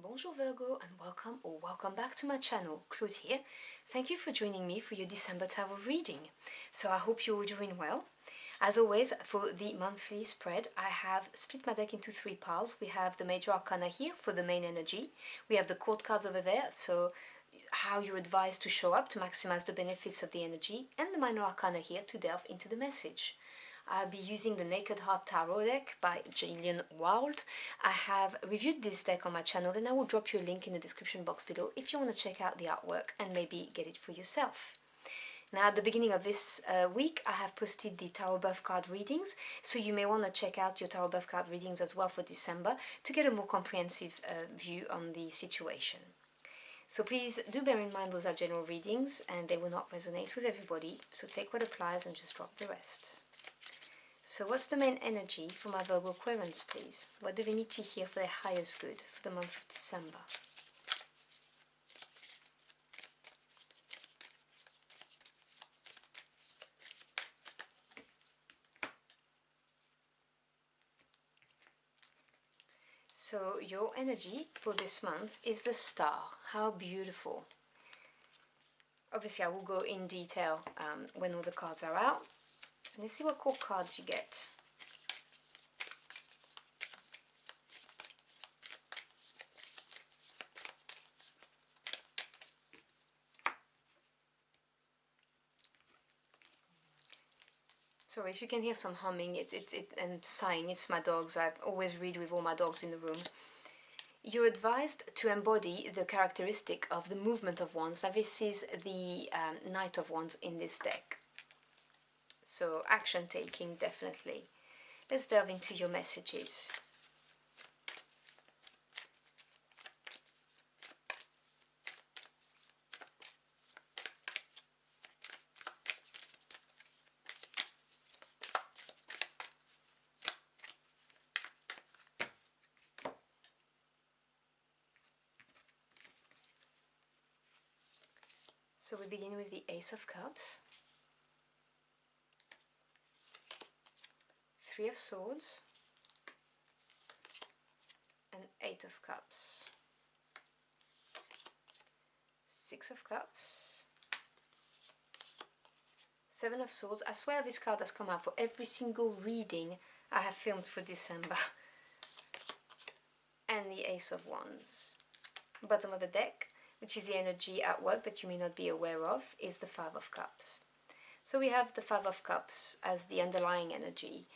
Bonjour Virgo and welcome back to my channel. Claude here. Thank you for joining me for your December tarot reading. So I hope you're doing well. As always, for the monthly spread, I have split my deck into three piles. We have the major arcana here for the main energy. We have the court cards over there, so how you're advised to show up to maximize the benefits of the energy, and the minor arcana here to delve into the message. I'll be using the Naked Heart Tarot deck by Gillian Wilde. I have reviewed this deck on my channel and I will drop you a link in the description box below if you want to check out the artwork and maybe get it for yourself. Now at the beginning of this week I have posted the Tarot Buff card readings, so you may want to check out your Tarot Buff card readings as well for December to get a more comprehensive view on the situation. So please do bear in mind those are general readings and they will not resonate with everybody, so take what applies and just drop the rest. So what's the main energy for my Virgo Aquarians, please? What do they need to hear for their highest good for the month of December? So your energy for this month is the Star. How beautiful. Obviously I will go in detail when all the cards are out. Let's see what court cards you get. Sorry if you can hear some humming and sighing, it's my dogs. I always read with all my dogs in the room. You're advised to embody the characteristic of the movement of wands. Now this is the Knight of Wands in this deck. So action taking, definitely. Let's delve into your messages. So we begin with the Ace of Cups, Three of Swords, and Eight of Cups, Six of Cups, Seven of Swords. I swear this card has come out for every single reading I have filmed for December. And the Ace of Wands. Bottom of the deck, which is the energy at work that you may not be aware of, is the Five of Cups. So we have the Five of Cups as the underlying energy.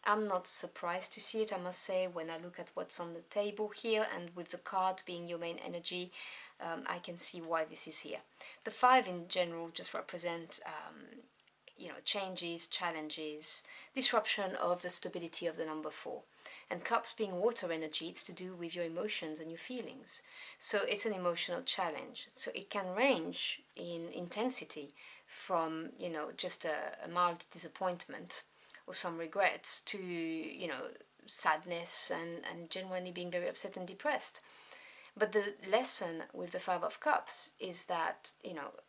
I'm not surprised to see it, I must say, when I look at what's on the table here, and with the card being your main energy, I can see why this is here. The five in general just represent changes, challenges, disruption of the stability of the number 4. And cups being water energy, it's to do with your emotions and your feelings. So it's an emotional challenge. So it can range in intensity from, just a mild disappointment or some regrets to, sadness and genuinely being very upset and depressed. But the lesson with the Five of Cups is that,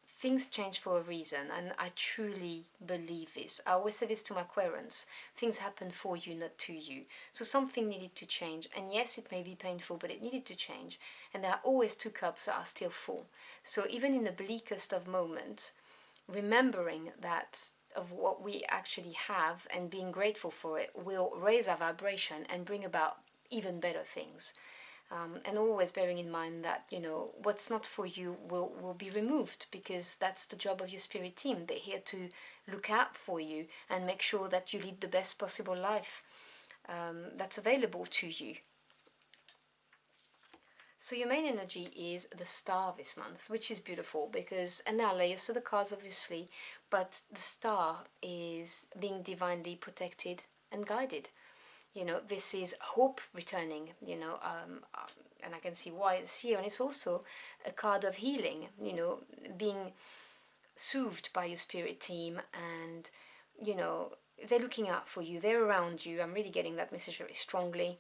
things change for a reason, and I truly believe this. I always say this to my Aquarians: things happen for you, not to you. So something needed to change, and yes, it may be painful, but it needed to change. And there are always two cups that are still full. So even in the bleakest of moments, remembering that of what we actually have and being grateful for it will raise our vibration and bring about even better things. And always bearing in mind that, what's not for you will be removed, because that's the job of your spirit team. They're here to look out for you and make sure that you lead the best possible life that's available to you. So your main energy is the Star this month, which is beautiful because, and there are layers to the cards obviously, but the Star is being divinely protected and guided. This is hope returning, and I can see why it's here. And it's also a card of healing, being soothed by your spirit team, and, they're looking out for you, they're around you. I'm really getting that message very strongly.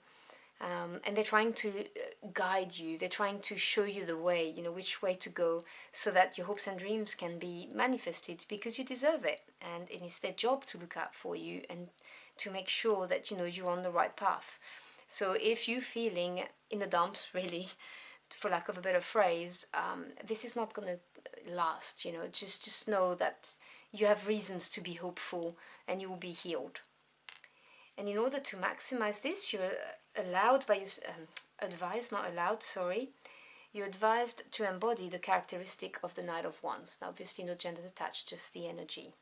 And they're trying to guide you, they're trying to show you the way, which way to go, so that your hopes and dreams can be manifested, because you deserve it. And it's their job to look out for you and to make sure that, you're on the right path. So if you're feeling in the dumps, really, for lack of a better phrase, this is not going to last, you know. Just know that you have reasons to be hopeful and you will be healed. And in order to maximize this, you're allowed by your, advised, not allowed, sorry, you're advised to embody the characteristic of the Knight of Wands. Now, obviously, no gender attached, just the energy.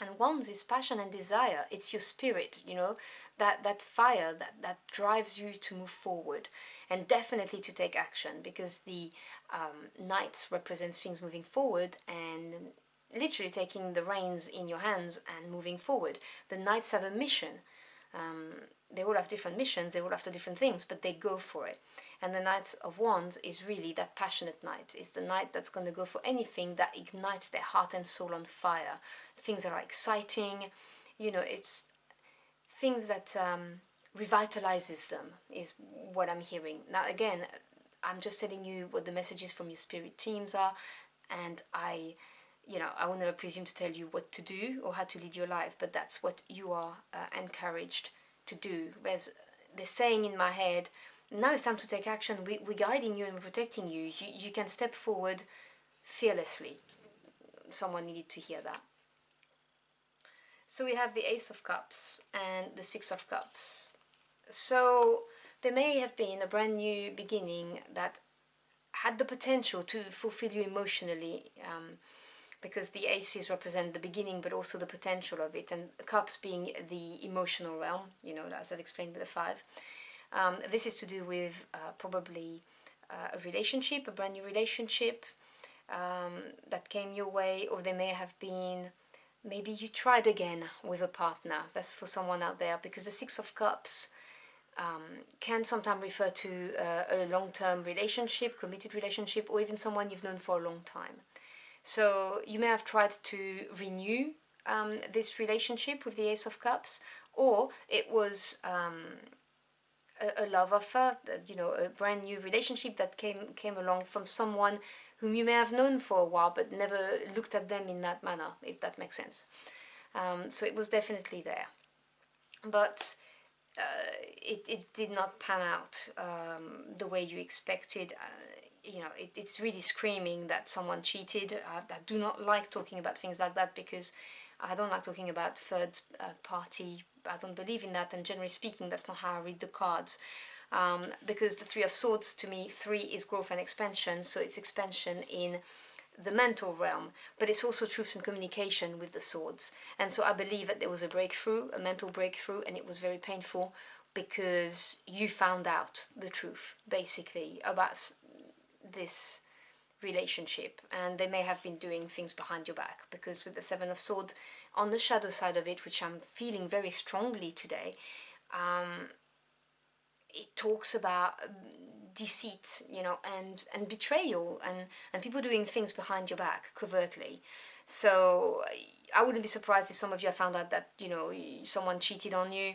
And wands is passion and desire. It's your spirit, you know, that fire that drives you to move forward and definitely to take action, because the knights represents things moving forward and literally taking the reins in your hands and moving forward. The knights have a mission. They all have different missions, they all have to different things, but they go for it. And the Knight of Wands is really that passionate knight. It's the knight that's going to go for anything that ignites their heart and soul on fire. Things that are exciting, you know, it's things that revitalizes them is what I'm hearing. Now again, I'm just telling you what the messages from your spirit teams are, and I will never presume to tell you what to do or how to lead your life, but that's what you are encouraged to do. They're saying in my head, now it's time to take action. We're guiding you and we're protecting you. You can step forward fearlessly. Someone needed to hear that. So we have the Ace of Cups and the Six of Cups. So there may have been a brand new beginning that had the potential to fulfill you emotionally, because the aces represent the beginning but also the potential of it, and cups being the emotional realm, you know, as I've explained with the five. This is to do with probably a relationship, a brand new relationship that came your way, or there may have been, maybe you tried again with a partner. That's for someone out there, because the Six of Cups can sometimes refer to a long-term relationship, committed relationship, or even someone you've known for a long time. So you may have tried to renew this relationship with the Ace of Cups, or it was a love affair, you know, a brand new relationship that came along from someone whom you may have known for a while but never looked at them in that manner, if that makes sense. So it was definitely there, but it did not pan out the way you expected. You know, it's really screaming that someone cheated. I do not like talking about things like that, because I don't like talking about third party. I don't believe in that, and generally speaking, that's not how I read the cards. Because the Three of Swords, to me, 3 is growth and expansion, so it's expansion in the mental realm, but it's also truths and communication with the swords. And so I believe that there was a breakthrough, a mental breakthrough, and it was very painful because you found out the truth, basically, about this relationship, and they may have been doing things behind your back, because with the Seven of Swords on the shadow side of it, which I'm feeling very strongly today, it talks about deceit, you know, and betrayal, and people doing things behind your back covertly. So I wouldn't be surprised if some of you have found out that, you know, someone cheated on you,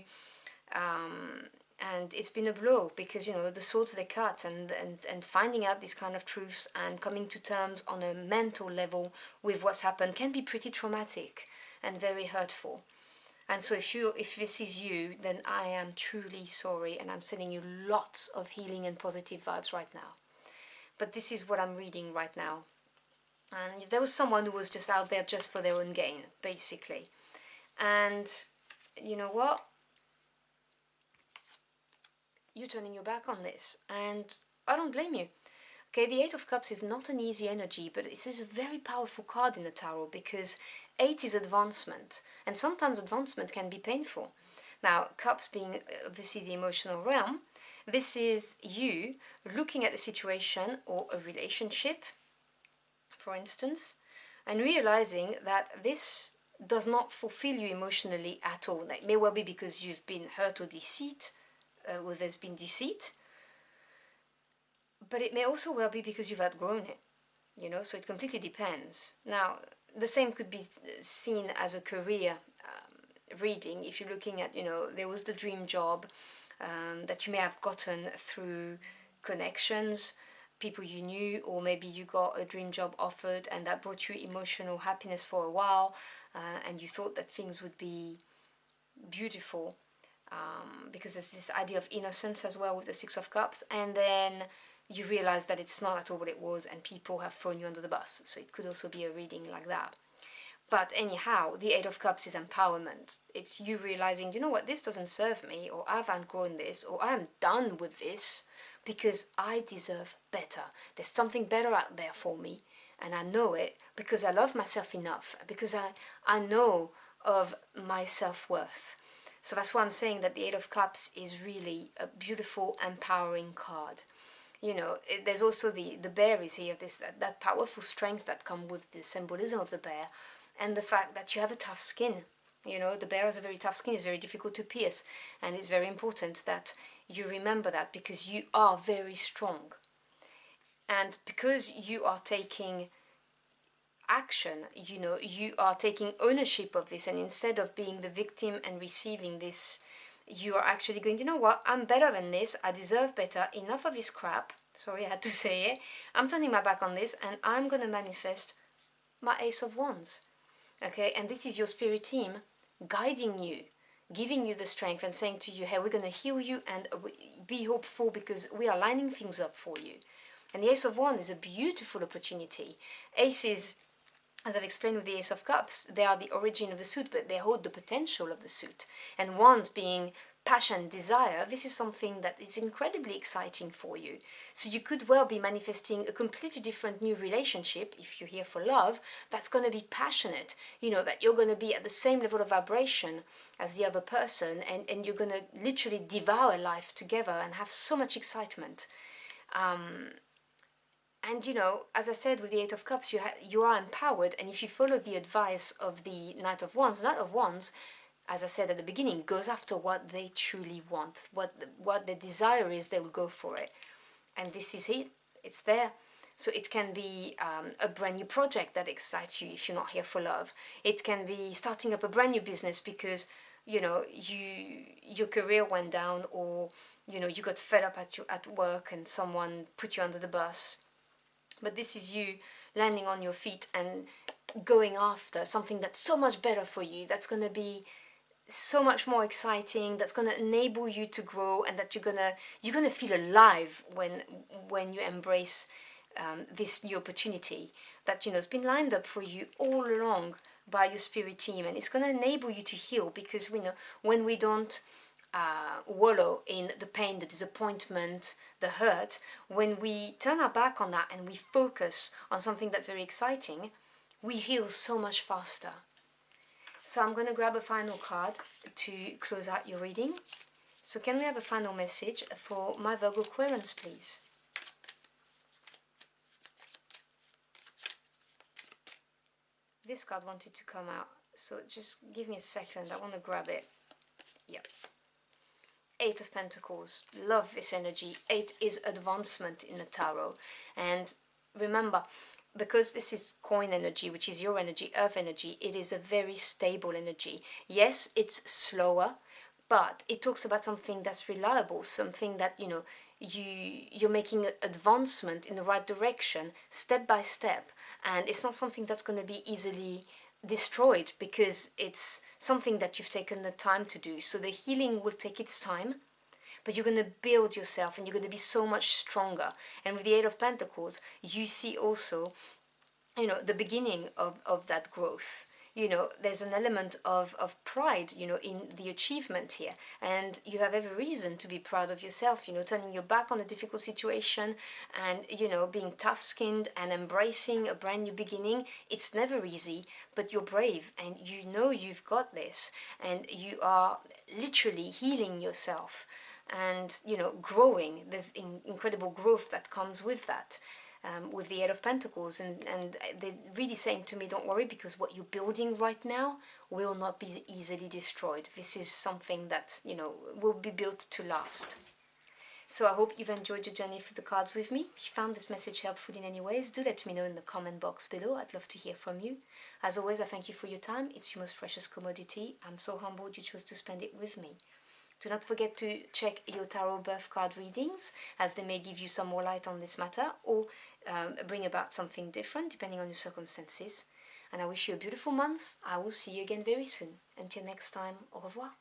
and it's been a blow, because, you know, the swords they cut, and finding out these kind of truths and coming to terms on a mental level with what's happened can be pretty traumatic and very hurtful. And so if this is you, then I am truly sorry, and I'm sending you lots of healing and positive vibes right now. But this is what I'm reading right now. And there was someone who was just out there just for their own gain, basically. And you know what? You're turning your back on this, and I don't blame you. Okay, the Eight of Cups is not an easy energy, but it is a very powerful card in the tarot, because 8 is advancement, and sometimes advancement can be painful. Now, Cups being obviously the emotional realm, this is you looking at a situation or a relationship, for instance, and realizing that this does not fulfill you emotionally at all. It may well be because you've been hurt or or there's been deceit, but it may also well be because you've outgrown it, you know, so it completely depends. Now, the same could be seen as a career reading. If you're looking at, you know, there was the dream job that you may have gotten through connections, people you knew, or maybe you got a dream job offered and that brought you emotional happiness for a while, and you thought that things would be beautiful. because there's this idea of innocence as well with the Six of Cups, and then you realize that it's not at all what it was and people have thrown you under the bus. So it could also be a reading like that. But anyhow, the Eight of Cups is empowerment. It's you realizing, you know what, this doesn't serve me, or I've outgrown this, or I'm done with this because I deserve better. There's something better out there for me, and I know it because I love myself enough, because I know of my self-worth. So that's why I'm saying that the Eight of Cups is really a beautiful, empowering card. You know, there's also the bear is here, that powerful strength that comes with the symbolism of the bear, and the fact that you have a tough skin. You know, the bear has a very tough skin, it's very difficult to pierce, and it's very important that you remember that because you are very strong. And because you are taking action, you know, you are taking ownership of this, and instead of being the victim and receiving this, you are actually going, you know what, I'm better than this, I deserve better, enough of this crap, sorry I had to say it, I'm turning my back on this and I'm going to manifest my Ace of Wands. Okay, and this is your spirit team guiding you, giving you the strength and saying to you, hey, we're going to heal you and be hopeful because we are lining things up for you. And the Ace of Wands is a beautiful opportunity. Aces, as I've explained with the Ace of Cups, they are the origin of the suit, but they hold the potential of the suit. And Wands being passion, desire, this is something that is incredibly exciting for you. So you could well be manifesting a completely different new relationship, if you're here for love, that's going to be passionate, you know, that you're going to be at the same level of vibration as the other person, and you're going to literally devour life together and have so much excitement. And you know, as I said with the Eight of Cups, you are empowered, and if you follow the advice of the Knight of Wands, as I said at the beginning, goes after what they truly want, what the desire is, they will go for it. And this is it, it's there. So it can be a brand new project that excites you if you're not here for love. It can be starting up a brand new business because, you know, your career went down, or, you know, you got fed up at work and someone put you under the bus. But this is you landing on your feet and going after something that's so much better for you, that's going to be so much more exciting, that's going to enable you to grow, and that you're gonna feel alive when you embrace this new opportunity that, you know, has been lined up for you all along by your spirit team, and it's going to enable you to heal, because we know when we don't wallow in the pain, the disappointment, the hurt, when we turn our back on that and we focus on something that's very exciting, we heal so much faster. So I'm going to grab a final card to close out your reading. So can we have a final message for my Virgo Aquarians, please? This card wanted to come out, so just give me a second, I want to grab it. Yep. Eight of Pentacles, love this energy. 8 is advancement in the tarot. And remember, because this is coin energy, which is your energy, earth energy, it is a very stable energy. Yes, it's slower, but it talks about something that's reliable, something that, you know, you're making an advancement in the right direction, step by step. And it's not something that's going to be easily destroyed, because it's something that you've taken the time to do. So the healing will take its time, but you're going to build yourself and you're going to be so much stronger. And with the Eight of Pentacles, you see also, you know, the beginning of that growth. You know, there's an element of pride, you know, in the achievement here. And you have every reason to be proud of yourself, you know, turning your back on a difficult situation and, you know, being tough-skinned and embracing a brand new beginning. It's never easy, but you're brave and you know you've got this. And you are literally healing yourself and, you know, growing. There's incredible growth that comes with that. With the Eight of Pentacles, and they're really saying to me, don't worry, because what you're building right now will not be easily destroyed. This is something that, you know, will be built to last. So I hope you've enjoyed your journey through the cards with me. If you found this message helpful in any ways, do let me know in the comment box below. I'd love to hear from you. As always, I thank you for your time. It's your most precious commodity. I'm so humbled you chose to spend it with me. Do not forget to check your tarot birth card readings, as they may give you some more light on this matter, or bring about something different depending on your circumstances. And I wish you a beautiful month. I will see you again very soon. Until next time, au revoir.